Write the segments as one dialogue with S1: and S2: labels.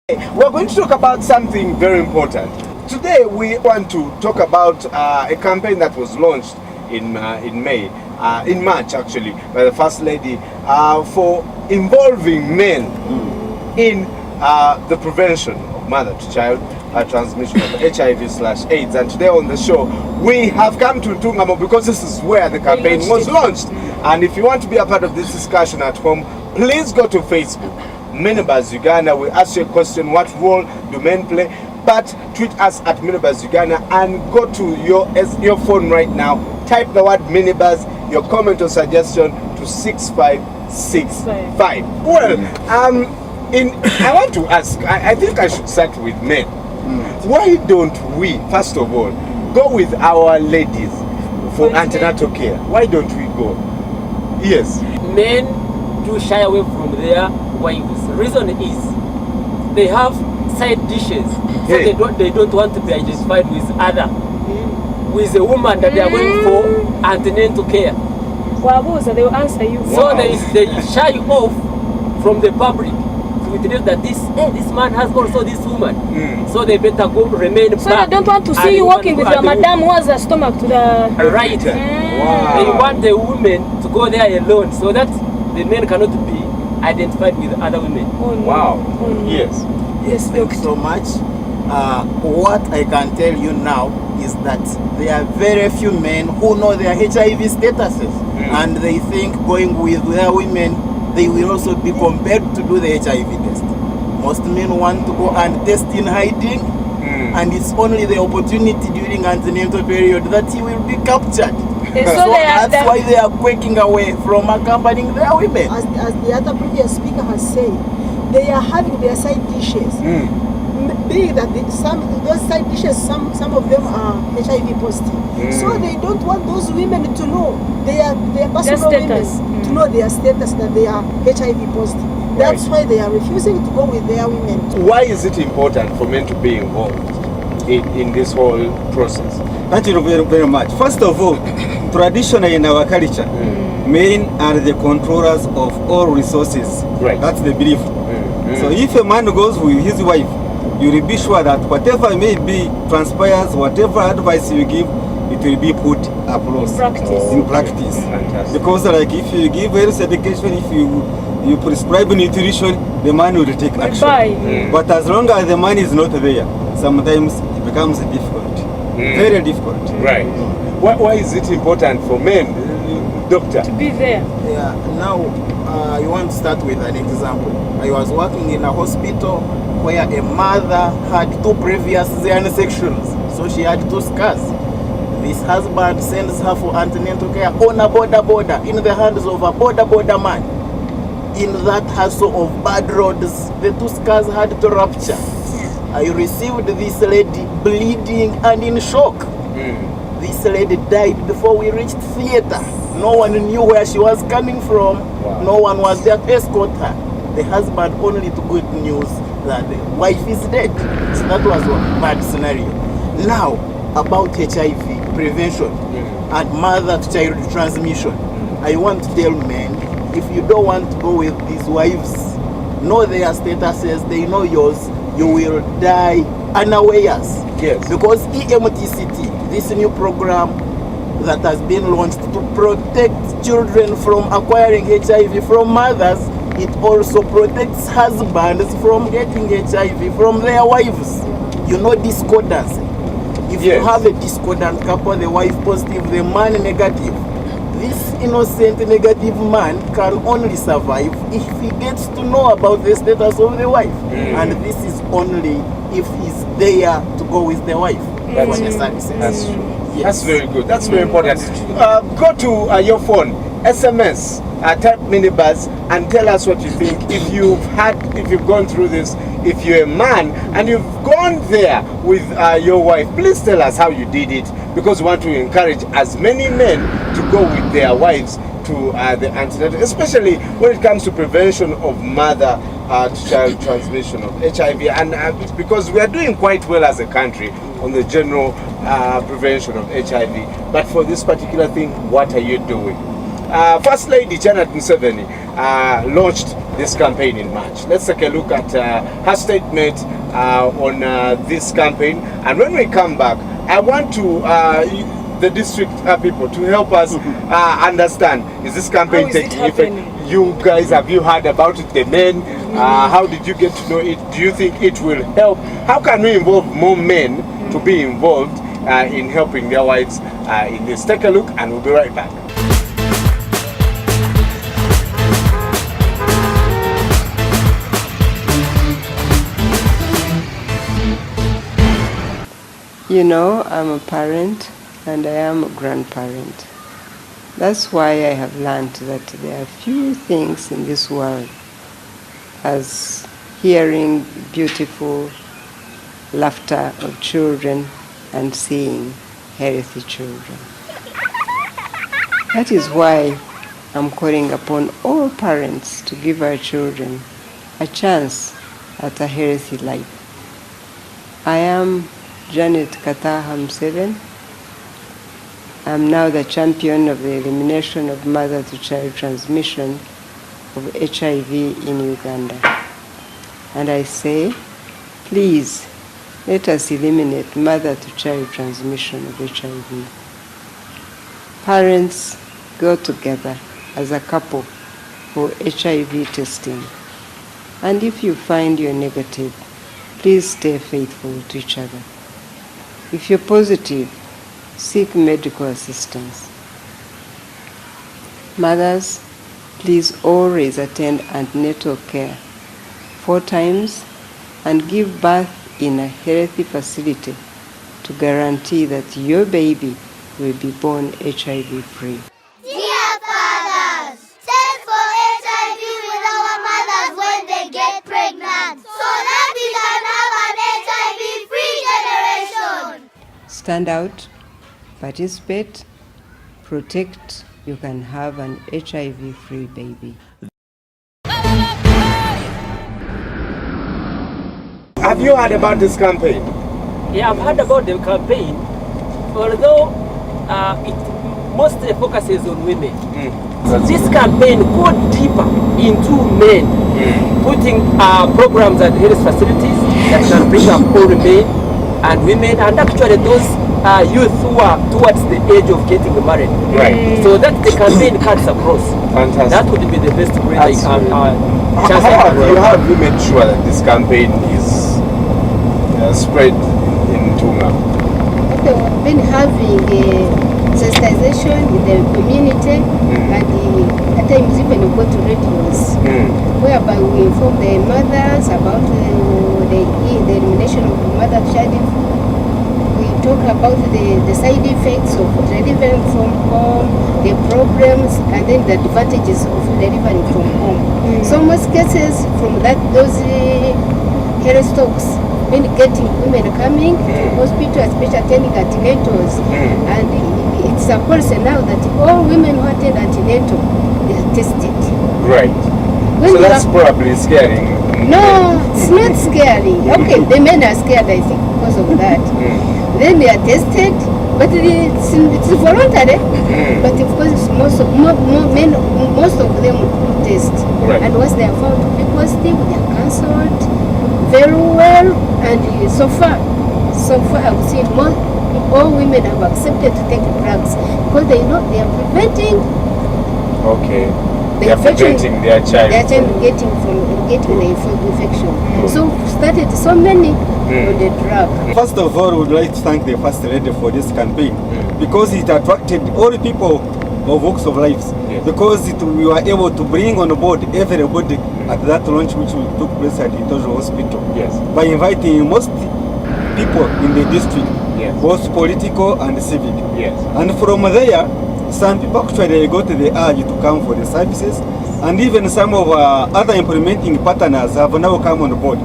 S1: We're going to talk about something very important. Today we want to talk about a campaign that was launched in March actually, by the First Lady for involving men in the prevention of mother-to-child transmission of HIV/AIDS. And today on the show we have come to Tungamo because this is where the campaign was launched. And if you want to be a part of this discussion at home, please go to Facebook, Minibus Uganda. We ask you a question: what role do men play? But tweet us at Minibus Uganda and go to your phone right now. Type the word Minibus, your comment or suggestion to 6565. Well, I want to ask. I think I should start with men. Why don't we, first of all, go with our ladies for antenatal care? Why don't we go? Yes.
S2: Men do shy away from their wives. The reason is they have side dishes, so they don't want to be identified with with a woman that they are going for antenatal care.
S3: Wabuza, they will answer you.
S2: So they shy off from the public to witness that this man has also this woman. So they better go remain back.
S3: So they don't want to see you walking with your madam who has a stomach to the
S2: right. Wow. They want the women to go there alone so that the men cannot be identified with other women.
S3: Oh, no.
S1: Wow.
S3: Oh, no.
S1: Yes.
S4: Yes, thank you so much. What I can tell you now is that there are very few men who know their HIV statuses, and they think going with their women, they will also be compelled to do the HIV test. Most men want to go and test in hiding, and it's only the opportunity during antenatal period that he will be captured. So that's why they are quaking away from accompanying their women.
S5: As the other previous speaker has said, they are having their side dishes. Being that those side dishes, some of them are HIV positive. So they don't want those women to know their personal women to know their status that they are HIV positive. That's why they are refusing to go with their women.
S1: Why is it important for men to be involved in this whole process?
S6: Thank you very, very much. First of all, traditionally in our culture, men are the controllers of all resources.
S1: Right.
S6: That's the belief. So if a man goes with his wife, you will be sure that whatever may be transpires, whatever advice you give, it will be put applause in practice.
S1: Fantastic.
S6: Because like if you give health education, if you prescribe nutrition, the man will take action. But as long as the man is not there, sometimes it becomes difficult. Very difficult.
S1: Right. Why is it important for men, doctor?
S3: to be there.
S4: Yeah. Now, I want to start with an example. I was working in a hospital where a mother had 2 previous cesarean sections, so she had 2 scars. This husband sends her for antenatal care on a border in the hands of a border man. In that hassle of bad roads, the 2 scars had to rupture. I received this lady bleeding and in shock. This lady died before we reached theater. No one knew where she was coming from.
S1: Wow.
S4: No one was there to escort her. The husband only to good news that the wife is dead. So that was a bad scenario. Now, about HIV prevention and mother-to-child transmission, I want to tell men, if you don't want to go with these wives, know their statuses, they know yours, you will die unawares.
S1: Yes.
S4: Because EMTCT, this new program that has been launched to protect children from acquiring HIV from mothers, it also protects husbands from getting HIV from their wives. You know discordance. If you have a discordant couple, the wife positive, the man negative, this innocent negative man can only survive if he gets to know about the status of the wife. And this is only if he's there to go with the wife.
S1: That's true. Yes. That's very good. That's very important. Go to your phone, SMS, type Minibus, and tell us what you think. If you've gone through this, if you're a man and you've gone there with your wife, please tell us how you did it, because we want to encourage as many men to go with their wives to the antenatal, especially when it comes to prevention of mother-to-child transmission of HIV, and because we are doing quite well as a country on the general prevention of HIV. But for this particular thing, what are you doing? First Lady Janet Museveni launched this campaign in March. Let's take a look at her statement on this campaign. And when we come back, I want to the district people to help us understand, is this campaign taking effect? You guys, have you heard about it? The men, how did you get to know it? Do you think it will help? How can we involve more men to be involved in helping their wives in this? Take a look and we'll be right back.
S7: You know, I'm a parent and I am a grandparent. That's why I have learned that there are few things in this world as hearing beautiful laughter of children and seeing healthy children. That is why I'm calling upon all parents to give our children a chance at a healthy life. I am Janet Kataham 7. I'm now the champion of the elimination of mother-to-child transmission of HIV in Uganda. And I say, please, let us eliminate mother-to-child transmission of HIV. Parents, go together as a couple for HIV testing. And if you find you're negative, please stay faithful to each other. If you're positive, seek medical assistance. Mothers, please always attend antenatal care 4 times and give birth in a healthy facility to guarantee that your baby will be born HIV-free.
S8: Dear fathers, test for HIV with our mothers when they get pregnant, so that we can have an HIV-free generation.
S7: Stand out, participate, protect, you can have an HIV-free baby.
S1: Have you heard about this campaign?
S2: Yeah, I've heard about the campaign, although it mostly focuses on women. This campaign go deeper into men, putting programs at health facilities that can bring up all men and women, and actually those youth who are towards the age of getting married.
S1: Right.
S2: So that the campaign cuts across.
S1: Fantastic.
S2: That would be the best way I can chance.
S1: How have you made sure that this campaign is spread in Tunga?
S9: Okay, we've been having sensitization in the community, and at times even we go to radios, whereby we inform the mothers about the elimination of mother-child. We talk about the side effects of delivering from home, the problems, and then the advantages of delivering from home. So most cases from those health talks, been getting women coming to hospital, especially attending antenatals, and it's a policy now that all women who attend antenatal, they are tested.
S1: Right.
S9: When
S1: so that's probably scary.
S9: No, it's not scary. Okay, the men are scared, I think, because of that. Then they are tested, but it's voluntary. But of course, most of them test.
S1: Right.
S9: And once they are found to be positive, they are cancelled very well. And so far I've seen all women have accepted to take drugs because they know they are preventing.
S1: Okay.
S9: The
S1: They are
S9: infection,
S1: preventing their child
S9: getting the infection. So started so many on the drug.
S6: First of all, we would like to thank the First Lady for this campaign because it attracted all people of walks of lives.
S1: Yes.
S6: Because we were able to bring on board everybody at that launch which took place at Itojo Hospital.
S1: Yes.
S6: By inviting most people in the district,
S1: Yes.
S6: both political and civic.
S1: Yes.
S6: And from there, some people actually got the urge to come for the services, and even some of other implementing partners have now come on board.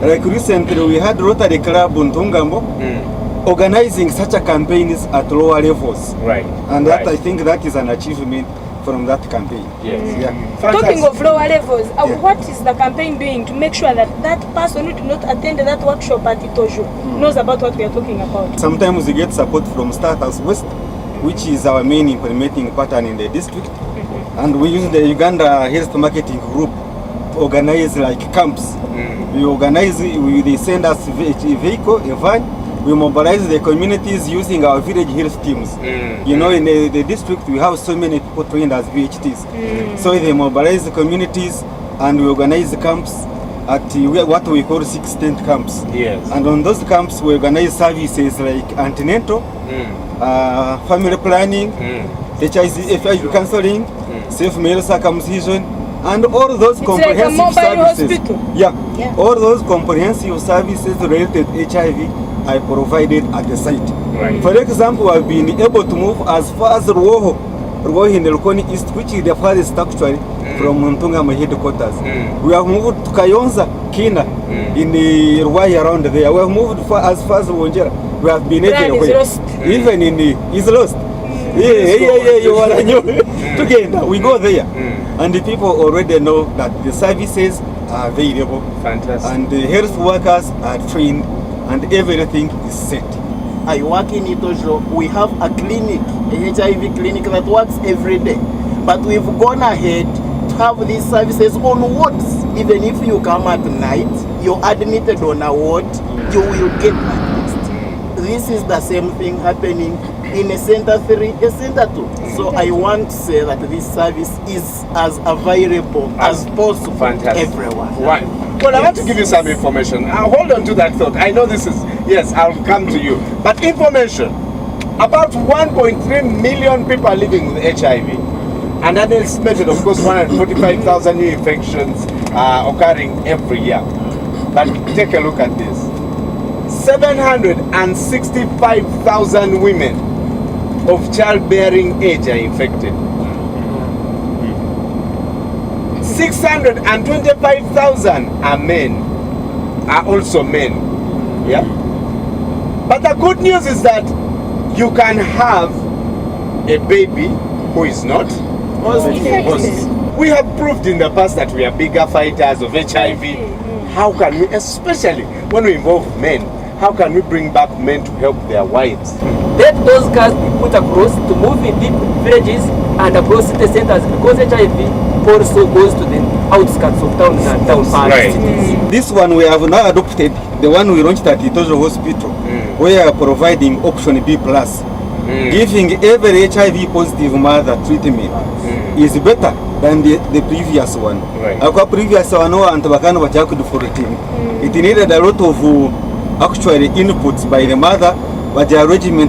S6: Like recently, we had Rotary Club in Tungambo organizing such a campaigns at lower levels.
S1: Right.
S6: And that,
S1: Right.
S6: I think that is an achievement from that campaign.
S1: Yes.
S6: Yeah.
S3: Talking of lower levels,
S6: Yeah.
S3: what is the campaign doing to make sure that that person who did not attend that workshop at Itojo knows about what we are talking about?
S6: Sometimes we get support from Starters West, which is our main implementing pattern in the district. And we use the Uganda Health Marketing Group organize like camps. We organize, they send us a vehicle, a van. We mobilize the communities using our village health teams. You know, in the district, we have so many people trained as VHTs. So they mobilize the communities and we organize camps at what we call 6 tent camps.
S1: Yes.
S6: And on those camps, we organize services like antenatal, family planning, HIV counseling, safe male circumcision, and all those comprehensive
S3: like a mobile
S6: services.
S3: hospital.
S6: Yeah, all those comprehensive services related to HIV are provided at the site.
S1: Right.
S6: For example, I've been able to move as far as Ruoho in the Lukoni East, which is the farthest actually from Muntungama headquarters. We have moved to Kayonza, Kina, in the Ruai around there. We have moved as far as Wonjera. We have been everywhere. Even in the, is lost. You are new. Together, we go there. And the people already know that the services are available.
S1: Fantastic.
S6: And the health workers are trained and everything is set.
S4: I work in Itojo. We have a clinic, a HIV clinic that works every day. But we've gone ahead to have these services on wards. Even if you come at night, you're admitted on a ward, you will get assist. This is the same thing happening in a center 3, a center 2. So I want to say that this service is as available as possible for everyone.
S1: Right. Well, I want to give you some information. Hold on to that thought. I know this is, yes, I'll come to you. But information, about 1.3 million people are living with HIV. And an estimated, of course, 145,000 new infections occurring every year. But take a look at this. 765,000 women of childbearing age are infected. 625,000 are men, are also men. Yeah. But the good news is that you can have a baby who is not positive. We have proved in the past that we are bigger fighters of HIV. How can we, especially when we involve men, how can we bring back men to help their wives?
S2: Let those cars be put across to move in deep villages and across city centers, because HIV also goes to the outskirts of towns and town parks.
S6: This one we have now adopted, the one we launched at Itojo Hospital, we are providing option B+, giving every HIV positive mother treatment is better than the previous one. Our previous one, it needed a lot of actually inputs by the mother, but the regimen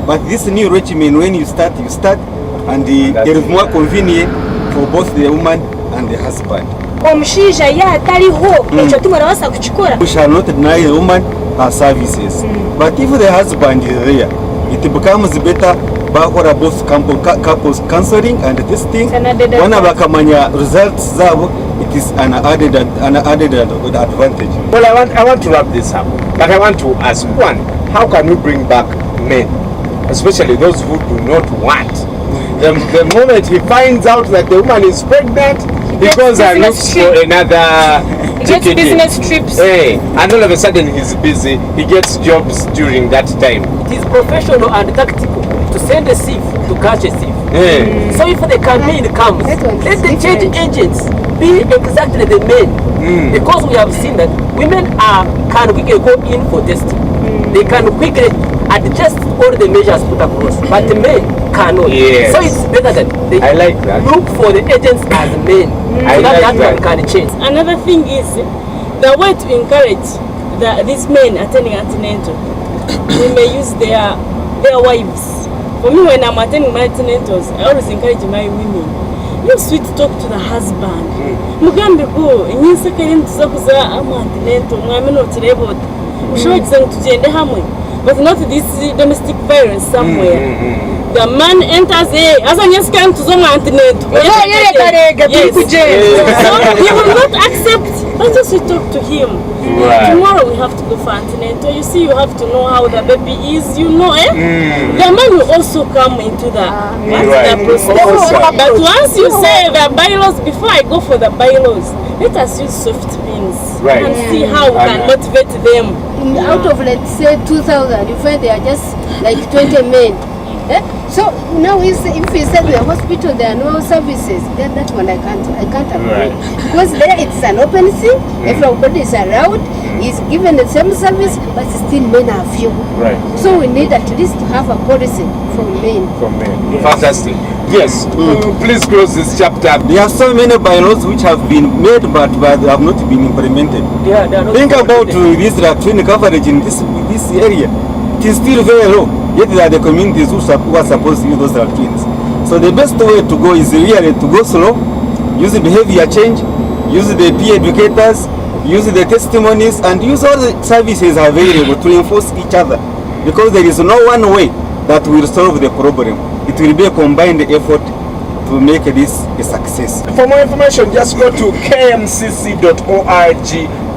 S6: but this new regimen, when you start, and it is more convenient for both the woman and the husband. We shall not deny the woman her services, but if the husband is there, it becomes better for both couples counseling and testing. When abakamanya results zabo, it is an added advantage.
S1: Well, I want to wrap this up, but I want to ask one: how can we bring back men, especially those who do not want? The moment he finds out that the woman is pregnant, he goes and looks for another.
S3: He gets business trips.
S1: Hey, and all of a sudden he's busy. He gets jobs during that time.
S2: It is professional and tactical to send a thief to catch a thief. So if the campaign comes, let the change agents be exactly the men. Because we have seen that women can quickly go in for testing. They can quickly adjust all the measures put across, but the men cannot.
S1: Yes.
S2: So it's better that they look for the agents as men, so that one can change.
S3: Another thing is the way to encourage these men attending antenatal. We may use their wives. For me, when I'm attending my antenatals, I always encourage my women. You sweet talk to the husband. Mugambe go, inyisa kari tuzakuza antenatal, mwami no tirebo. Ushoje tugende hamwe. But not this domestic violence somewhere. The man enters as a yes can to some antenatal. Yes. So he will not accept. Let us talk to him. Tomorrow we have to go for antenatal. You see, you have to know how the baby is. You know, The man will also come into the process. But once you say the bylaws, before I go for the bylaws, let us use soft means and see how we can motivate them.
S9: Out of, let's say, 2,000, you find there are just like 20 men So now if you say the hospital there are no services, then that one I can't agree. Because there it's an open sea, everybody is allowed, is given the same service, but still men are few.
S1: Right.
S9: So we need at least to have a policy for men.
S1: Yes. Fantastic. Yes. Please close this chapter.
S6: There are so many bylaws which have been made but have not been implemented.
S2: Yeah, they are not
S6: Think about
S2: implemented.
S6: this latrine coverage in this area. It is still very low. Yet there are the communities who are supposed to use those latrines. So the best way to go is really to go slow, use the behavior change, use the peer educators, use the testimonies, and use all the services available to reinforce each other. Because there is no one way that will solve the problem. It will be a combined effort to make this a success.
S1: For more information, just go to kmcc.org.ug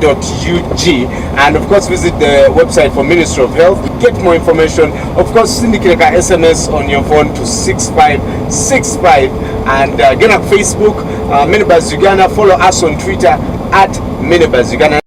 S1: and of course visit the website for Ministry of Health. Get more information. Of course, syndicate SMS on your phone to 6565 and get on Facebook, Minibus Uganda. Follow us on Twitter at Minibus Uganda.